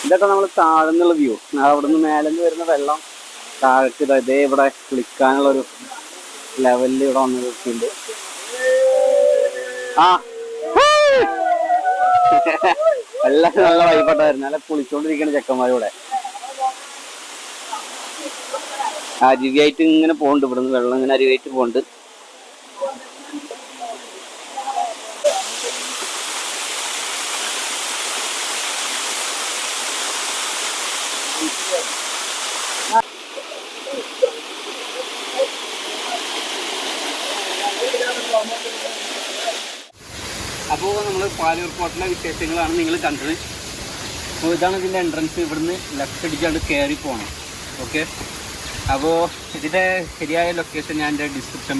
ഇതൊക്കെ നമ്മൾ താഴ്ന്നുള്ള വ്യൂ. അവിടുന്ന് മേലെന്ന് വരുന്ന വെള്ളം താഴേക്ക് ഇതേ ഇവിടെ കുളിക്കാനുള്ളൊരു ലെവലിൽ ഇവിടെ വന്ന് നിൽക്കുന്നുണ്ട്. ആ എല്ലാവരും നല്ല വൈബട്ടായിരുന്നു. നല്ല കുളിച്ചോണ്ടിരിക്കുന്ന ചെക്കന്മാരിവിടെ അരുവിയായിട്ട് ഇങ്ങനെ പോകണ്ട്. ഇവിടുന്ന് വെള്ളം ഇങ്ങനെ അരുവിയായിട്ട് പോകണ്ട്. അപ്പോൾ നമ്മൾ പാലൂർ കോട്ടയിലെ വിശേഷങ്ങളാണ് നിങ്ങൾ കണ്ടത്. അപ്പോൾ ഇതാണ് ഇതിൻ്റെ എൻട്രൻസ്. ഇവിടുന്ന് ലെഫ്റ്റ് അടിച്ചാണ്ട് കയറി പോകണം. ഓക്കെ, അപ്പോൾ ഇതിൻ്റെ ശരിയായ ലൊക്കേഷൻ ഞാൻ എൻ്റെ ഡിസ്ക്രിപ്ഷൻ